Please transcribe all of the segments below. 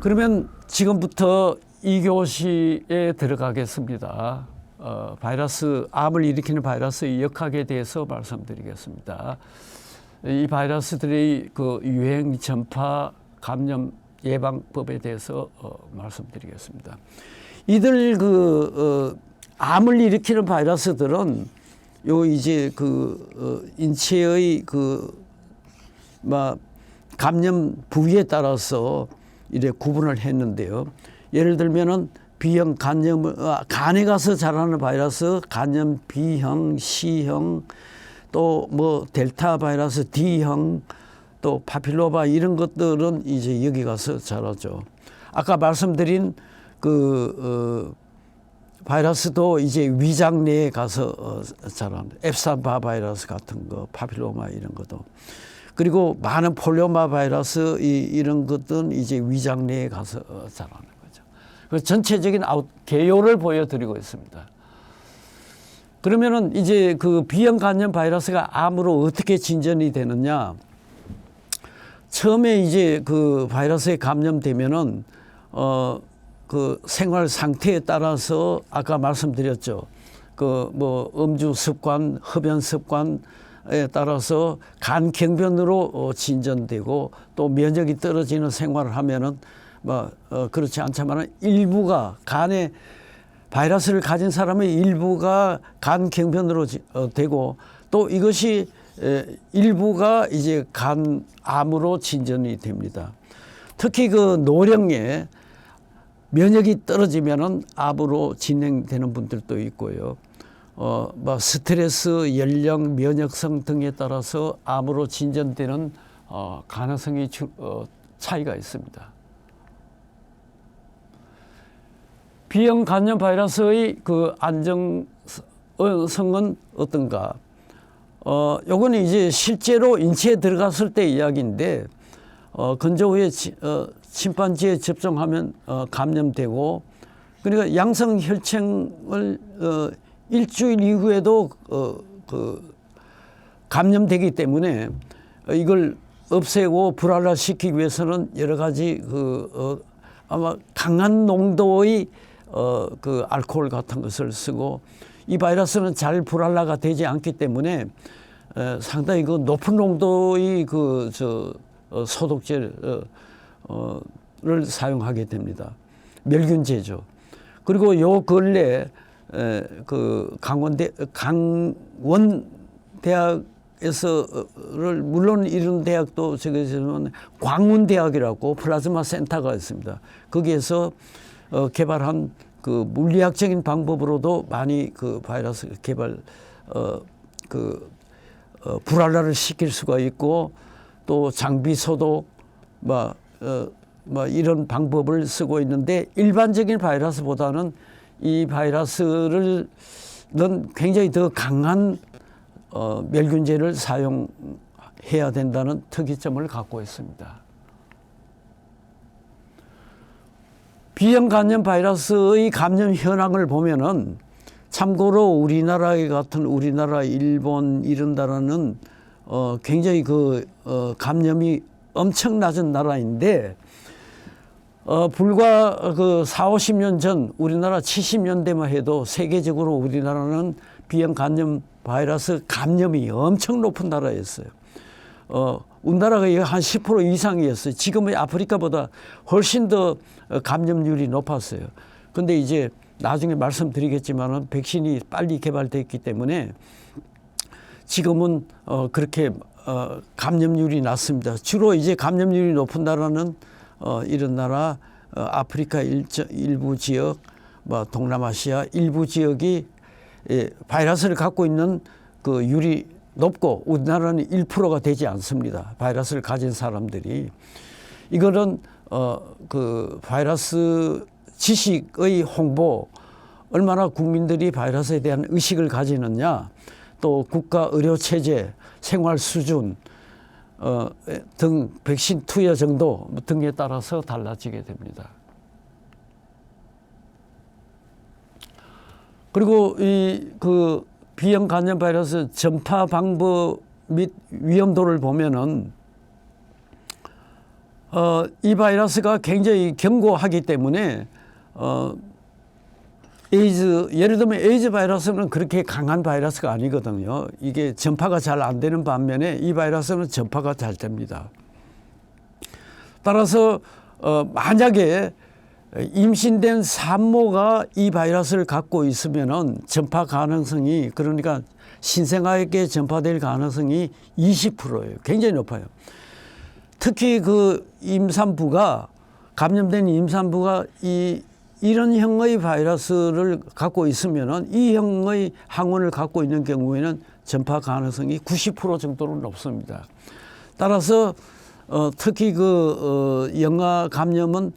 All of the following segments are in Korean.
그러면 지금부터 2교시에 들어가겠습니다. 암을 일으키는 바이러스의 역학에 대해서 말씀드리겠습니다. 이 바이러스들의 그 유행, 전파, 감염 예방법에 대해서 말씀드리겠습니다. 이들 암을 일으키는 바이러스들은 인체의 감염 부위에 따라서 이래 구분을 했는데요. 예를 들면은 B형 간에 가서 자라는 바이러스, 간염 B형, C형, 또 델타 바이러스 D형, 또 파필로마 이런 것들은 이제 여기 가서 자라죠. 아까 말씀드린 바이러스도 이제 위장 내에 가서 자랍니다. 앱스타인바 바이러스 같은 거, 파필로마 이런 것도. 그리고 많은 폴리오마 바이러스 이런 것들은 이제 위장 내에 가서 자라는 거죠. 그 전체적인 개요를 보여드리고 있습니다. 그러면은 이제 그 B형 간염 바이러스가 암으로 어떻게 진전이 되느냐? 처음에 이제 그 바이러스에 감염되면은 그 생활 상태에 따라서 아까 말씀드렸죠. 음주 습관, 흡연 습관에 따라서 간 경변으로 진전되고 또 면역이 떨어지는 생활을 하면은 그렇지 않지만은 일부가 간에 바이러스를 가진 사람의 일부가 간 경변으로 되고 또 이것이 일부가 이제 간암으로 진전이 됩니다. 특히 그 노령에 면역이 떨어지면은 암으로 진행되는 분들도 있고요. 스트레스, 연령, 면역성 등에 따라서 암으로 진전되는 가능성이 차이가 있습니다. B형 간염 바이러스의 그 안정성은 어떤가? 요거는 이제 실제로 인체에 들어갔을 때 이야기인데, 건조 후에 침판지에 접종하면 감염되고, 그러니까 양성 혈청을 일주일 이후에도 감염되기 때문에 이걸 없애고 불활화시키기 위해서는 여러 가지 아마 강한 농도의 알코올 같은 것을 쓰고, 이 바이러스는 잘 불활화가 되지 않기 때문에 상당히 높은 농도의 소독제를 사용하게 됩니다. 멸균제죠. 그리고 요 근래 강원대학에서를 물론 이런 대학도 저기서는 광운대학이라고 플라즈마 센터가 있습니다. 거기에서 개발한 물리학적인 방법으로도 많이 바이러스 개발 불활화를 시킬 수가 있고, 또 장비 소독 이런 방법을 쓰고 있는데, 일반적인 바이러스보다는 이 바이러스는 굉장히 더 강한 멸균제를 사용해야 된다는 특이점을 갖고 있습니다. B형 간염 바이러스의 감염 현황을 보면은, 참고로 우리나라, 일본 이런 나라는 굉장히 감염이 엄청 낮은 나라인데, 불과 40-50년 전 우리나라 70년대만 해도 세계적으로 우리나라는 B형 간염 바이러스 감염이 엄청 높은 나라였어요. 우리나라가 한 10% 이상이었어요. 지금의 아프리카보다 훨씬 더 감염률이 높았어요. 근데 이제 나중에 말씀드리겠지만은 백신이 빨리 개발됐기 때문에 지금은 그렇게 감염률이 낮습니다. 주로 이제 감염률이 높은 나라는 이런 나라, 아프리카 일부 지역, 동남아시아 일부 지역이 바이러스를 갖고 있는 율이 높고, 우리나라는 1%가 되지 않습니다. 바이러스를 가진 사람들이. 이거는 바이러스 지식의 홍보, 얼마나 국민들이 바이러스에 대한 의식을 가지느냐, 또 국가 의료 체제, 생활 수준 등 백신 투여 정도 등에 따라서 달라지게 됩니다. 그리고 B형 간염 바이러스 전파 방법 및 위험도를 보면은 이 바이러스가 굉장히 견고하기 때문에 예를 들면 에이즈 바이러스는 그렇게 강한 바이러스가 아니거든요. 이게 전파가 잘 안 되는 반면에 이 바이러스는 전파가 잘 됩니다. 따라서 만약에 임신된 산모가 이 바이러스를 갖고 있으면은 전파 가능성이, 그러니까 신생아에게 전파될 가능성이 20%예요. 굉장히 높아요. 특히 그 임산부가, 감염된 임산부가 이런 형의 바이러스를 갖고 있으면은 이 형의 항원을 갖고 있는 경우에는 전파 가능성이 90% 정도로 높습니다. 따라서 특히 그 영아 감염은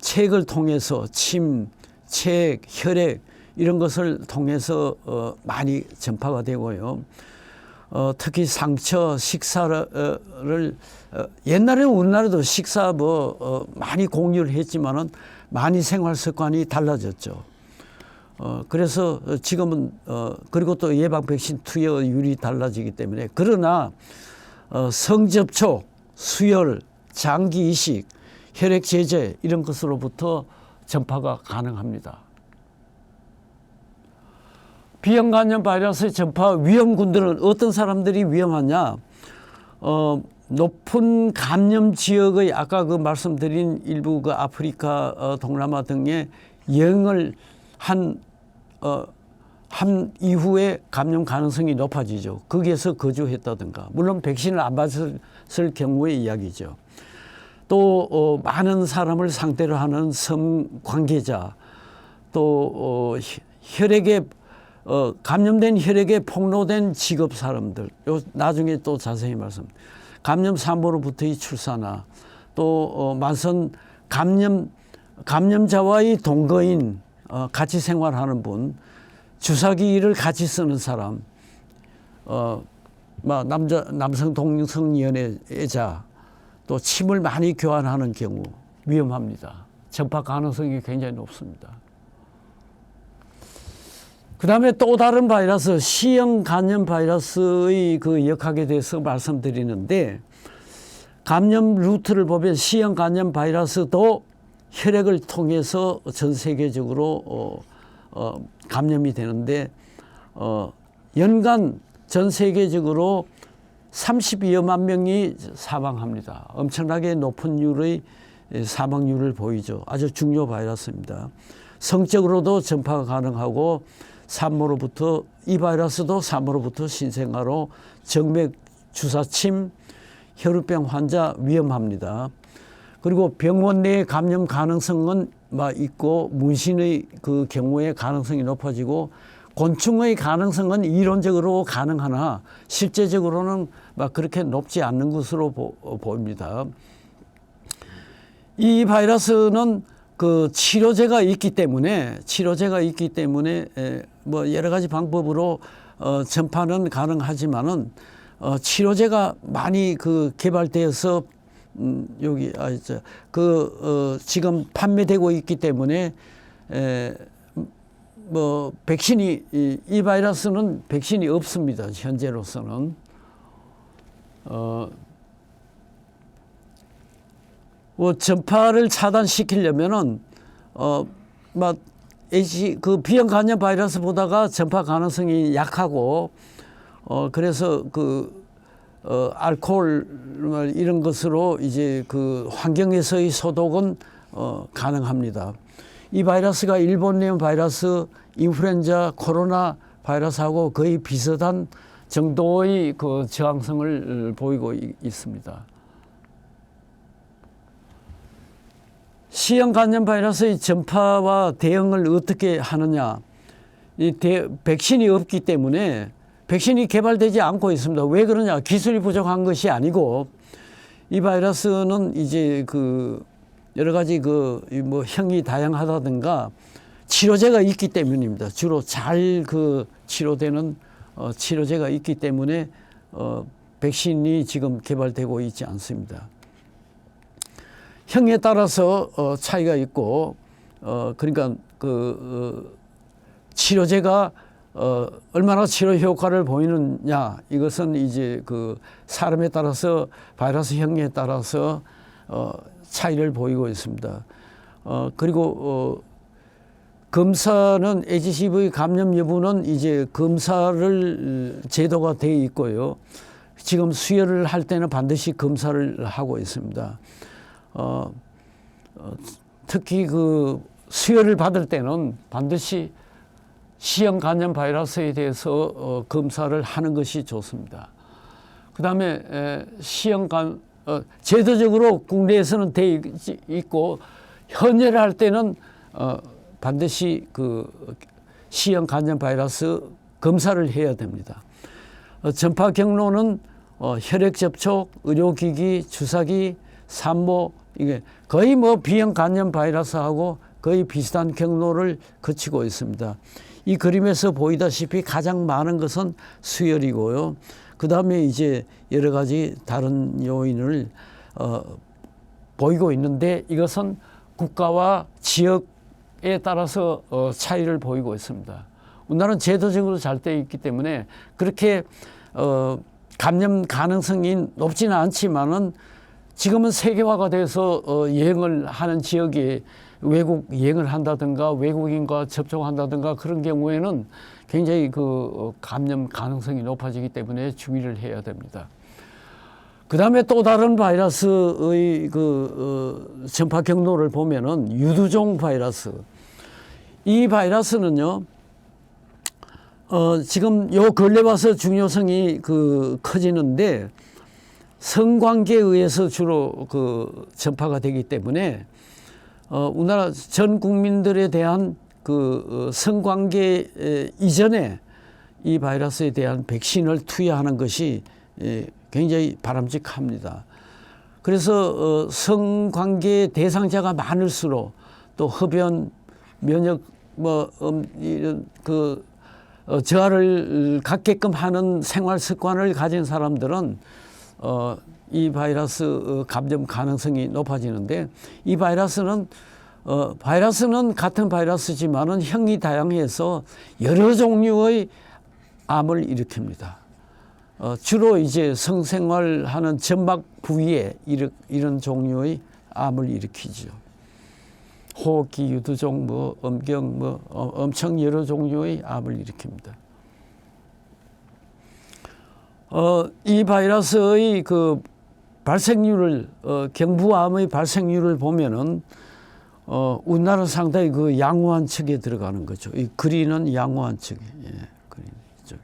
체액을 통해서 침, 체액, 혈액 이런 것을 통해서 많이 전파가 되고요. 특히 상처, 식사를 옛날에 우리나라도 식사 많이 공유를 했지만은 많이 생활 습관이 달라졌죠. 그래서 지금은 그리고 또 예방 백신 투여율이 달라지기 때문에, 그러나 성접촉, 수혈, 장기 이식, 혈액 제제 이런 것으로부터 전파가 가능합니다. B형 간염 바이러스의 전파 위험군들은 어떤 사람들이 위험하냐? 높은 감염 지역의 아까 그 말씀드린 일부 그 아프리카, 동남아 등의 여행을 한 이후에 감염 가능성이 높아지죠. 거기에서 거주했다든가, 물론 백신을 안 맞았을 경우의 이야기죠. 또 많은 사람을 상대로 하는 성관계자, 또 혈액에 감염된 혈액에 폭로된 직업 사람들, 나중에 또 자세히 말씀. 감염 산모로부터의 출산아, 또 만성 감염자와의 동거인, 같이 생활하는 분, 주사기를 같이 쓰는 사람, 남성 동성 연애자, 또 침을 많이 교환하는 경우 위험합니다. 전파 가능성이 굉장히 높습니다. 그 다음에 또 다른 바이러스, C형 간염 바이러스의 그 역학에 대해서 말씀드리는데, 감염 루트를 보면 C형 간염 바이러스도 혈액을 통해서 전 세계적으로 감염이 되는데, 연간 전 세계적으로 32여만 명이 사망합니다. 엄청나게 높은 율의 사망률을 보이죠. 아주 중요 바이러스입니다. 성적으로도 전파가 가능하고, 산모로부터, 이 바이러스도 산모로부터 신생아로 정맥 주사침, 혈우병 환자 위험합니다. 그리고 병원 내 감염 가능성은 있고, 문신의 그 경우에 가능성이 높아지고, 곤충의 가능성은 이론적으로 가능하나 실제적으로는 그렇게 높지 않는 것으로 보입니다. 이 바이러스는 그 치료제가 있기 때문에 여러 가지 방법으로 전파는 가능하지만은 치료제가 많이 그 개발되어서 지금 판매되고 있기 때문에 백신이, 이 바이러스는 백신이 없습니다. 현재로서는. 전파를 차단시키려면은 그 B형 간염 바이러스보다가 전파 가능성이 약하고, 그래서 알코올 이런 것으로 이제 그 환경에서의 소독은 가능합니다. 이 바이러스가 일본염 바이러스, 인플루엔자, 코로나 바이러스하고 거의 비슷한 정도의 그 저항성을 보이고 있습니다. C형 간염 바이러스의 전파와 대응을 어떻게 하느냐? 백신이 없기 때문에 백신이 개발되지 않고 있습니다. 왜 그러냐? 기술이 부족한 것이 아니고, 이 바이러스는 이제 여러 가지 형이 다양하다든가 치료제가 있기 때문입니다. 주로 잘 치료되는 치료제가 있기 때문에 백신이 지금 개발되고 있지 않습니다. 형에 따라서 차이가 있고, 그러니까 치료제가 얼마나 치료 효과를 보이느냐, 이것은 이제 그 사람에 따라서 바이러스 형태에 따라서 차이를 보이고 있습니다. 그리고 검사는 HCV 감염 여부는 이제 검사를 제도가 되어 있고요. 지금 수혈을 할 때는 반드시 검사를 하고 있습니다. 특히 그 수혈을 받을 때는 반드시 C형 간염 바이러스에 대해서 검사를 하는 것이 좋습니다. 그 다음에 제도적으로 국내에서는 되어 있고, 현재를 할 때는 반드시 그 C형 간염 바이러스 검사를 해야 됩니다. 전파 경로는 혈액 접촉, 의료기기, 주사기, 산모, 이게 거의 뭐 B형 간염 바이러스하고 거의 비슷한 경로를 거치고 있습니다. 이 그림에서 보이다시피 가장 많은 것은 수혈이고요. 그 다음에 이제 여러 가지 다른 요인을 보이고 있는데, 이것은 국가와 지역에 따라서 차이를 보이고 있습니다. 우리나라는 제도적으로 잘 되어 있기 때문에 그렇게 감염 가능성이 높지는 않지만은, 지금은 세계화가 돼서 여행을 하는 지역에 외국 여행을 한다든가 외국인과 접촉한다든가 그런 경우에는 굉장히 그 감염 가능성이 높아지기 때문에 주의를 해야 됩니다. 그 다음에 또 다른 바이러스의 그 전파 경로를 보면은 유두종 바이러스. 이 바이러스는요, 지금 요 근래 와서 중요성이 커지는데, 성관계에 의해서 주로 그 전파가 되기 때문에 우리나라 전 국민들에 대한 그 성관계 이전에 이 바이러스에 대한 백신을 투여하는 것이 굉장히 바람직합니다. 그래서 성관계 대상자가 많을수록 또 흡연, 면역 이런 저하를 갖게끔 하는 생활 습관을 가진 사람들은 이 바이러스 감염 가능성이 높아지는데, 이 바이러스는 같은 바이러스지만은 형이 다양해서 여러 종류의 암을 일으킵니다. 주로 이제 성생활하는 점막 부위에 이런 종류의 암을 일으키죠. 호흡기 유두종, 음경, 엄청 여러 종류의 암을 일으킵니다. 이 바이러스의 그 발생률을, 경부암의 발생률을 보면은, 우리나라 상당히 그 양호한 측에 들어가는 거죠. 이 그린은 양호한 측에, 그린 이쪽에.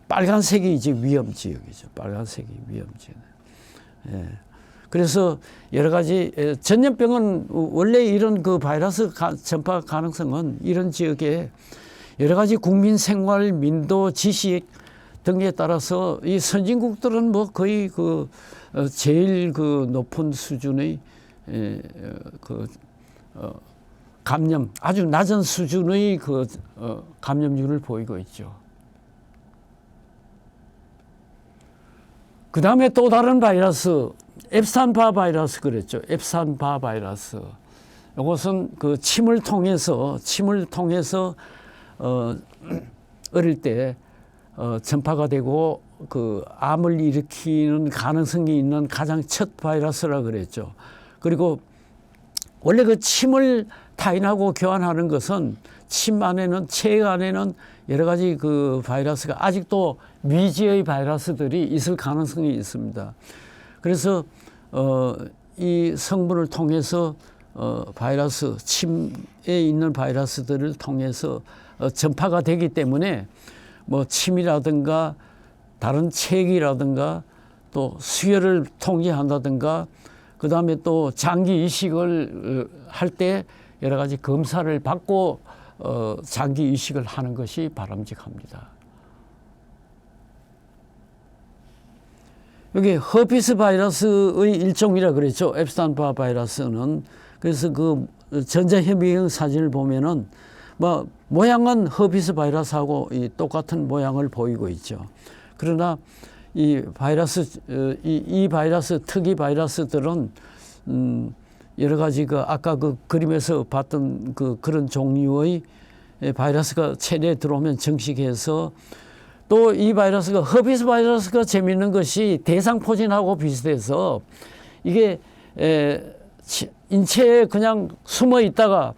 빨간색이 이제 위험 지역이죠. 빨간색이 위험 지역. 그래서 여러 가지 전염병은 원래 이런 그 바이러스 전파 가능성은 이런 지역에 여러 가지 국민 생활, 민도, 지식 등에 따라서 이 선진국들은 뭐 거의 제일 높은 수준의 감염, 아주 낮은 수준의 감염률을 보이고 있죠. 그 다음에 또 다른 바이러스, 앱스탄바 바이러스 그랬죠. 앱스탄바 바이러스. 이것은 침을 통해서 어릴 때 전파가 되고 암을 일으키는 가능성이 있는 가장 첫 바이러스라 그랬죠. 그리고 원래 침을 타인하고 교환하는 것은 체 안에는 여러 가지 바이러스가 아직도 미지의 바이러스들이 있을 가능성이 있습니다. 그래서 이 성분을 통해서 침에 있는 바이러스들을 통해서 전파가 되기 때문에 침이라든가 다른 체액이라든가 또 수혈을 통제한다든가, 그 다음에 또 장기 이식을 할 때 여러 가지 검사를 받고 장기 이식을 하는 것이 바람직합니다. 여기 허피스 바이러스의 일종이라 그랬죠. 앱스탄바 바이러스는. 그래서 전자현미경 사진을 보면은 모양은 허피스 바이러스하고 똑같은 모양을 보이고 있죠. 그러나 이 바이러스 특이 바이러스들은 여러 가지 아까 그림에서 봤던 그런 종류의 바이러스가 체내에 들어오면 증식해서 또 이 바이러스가 허비스 바이러스가 재미있는 것이 대상포진하고 비슷해서 이게 인체에 그냥 숨어 있다가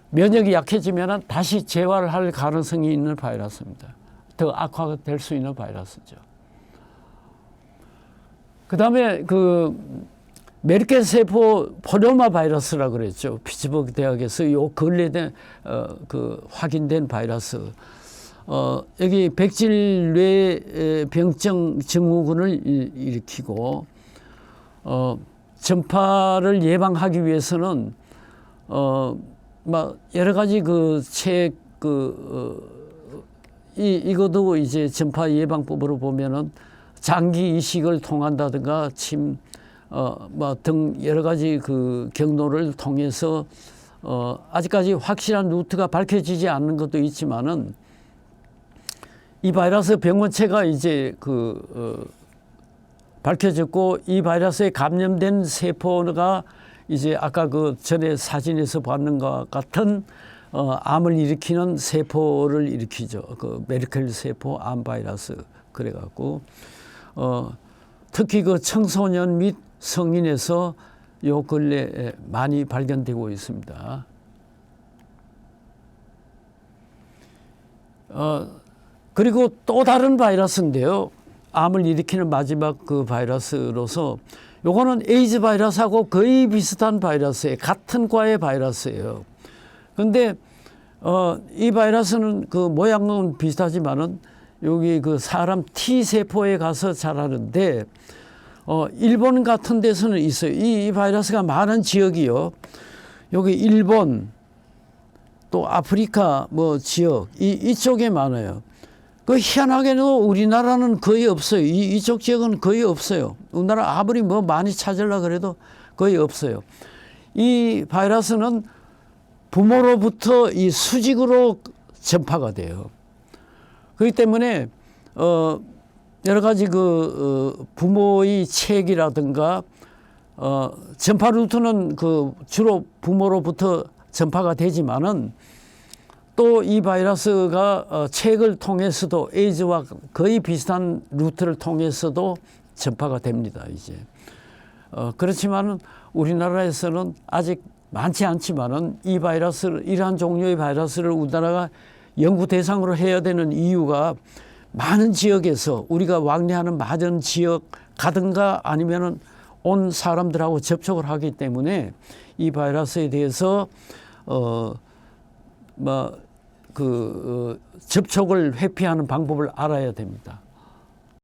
면역이 약해지면 다시 재활을 할 가능성이 있는 바이러스입니다. 더 악화가 될 수 있는 바이러스죠. 그 다음에 메르켈 세포 포뇨마 바이러스라고 그랬죠. 피츠버그 대학에서 요 근래된 확인된 바이러스. 여기 백질뇌 병증 증후군을 일으키고 전파를 예방하기 위해서는 막 여러 가지 이것도 이제 전파 예방법으로 보면은 장기 이식을 통한다든가 등 여러 가지 경로를 통해서 아직까지 확실한 루트가 밝혀지지 않는 것도 있지만은 이 바이러스 병원체가 이제 밝혀졌고 이 바이러스에 감염된 세포가 이제 아까 전에 사진에서 봤는 것 같은 암을 일으키는 세포를 일으키죠. 메르켈 세포 암 바이러스 그래갖고 특히 청소년 및 성인에서 요 근래 많이 발견되고 있습니다. 그리고 또 다른 바이러스인데요. 암을 일으키는 마지막 바이러스로서 요거는 에이즈 바이러스하고 거의 비슷한 바이러스예요. 같은 과의 바이러스예요. 그런데 이 바이러스는 모양은 비슷하지만은 여기 사람 T세포에 가서 자라는데 일본 같은 데서는 있어요. 이 바이러스가 많은 지역이요. 여기 일본 또 아프리카 지역 이쪽에 많아요. 희한하게도 우리나라는 거의 없어요. 이쪽 지역은 거의 없어요. 우리나라 아무리 많이 찾으려고 그래도 거의 없어요. 이 바이러스는 부모로부터 이 수직으로 전파가 돼요. 그렇기 때문에 여러 가지 부모의 체액이라든가 전파 루트는 주로 부모로부터 전파가 되지만은 또 이 바이러스가 체액을 통해서도 에이즈와 거의 비슷한 루트를 통해서도 전파가 됩니다. 이제 그렇지만은 우리나라에서는 아직 많지 않지만은 이 바이러스를 이러한 종류의 바이러스를 우리나라가 연구 대상으로 해야 되는 이유가 많은 지역에서 우리가 왕래하는 많은 지역 가든가 아니면은 온 사람들하고 접촉을 하기 때문에 이 바이러스에 대해서 접촉을 회피하는 방법을 알아야 됩니다.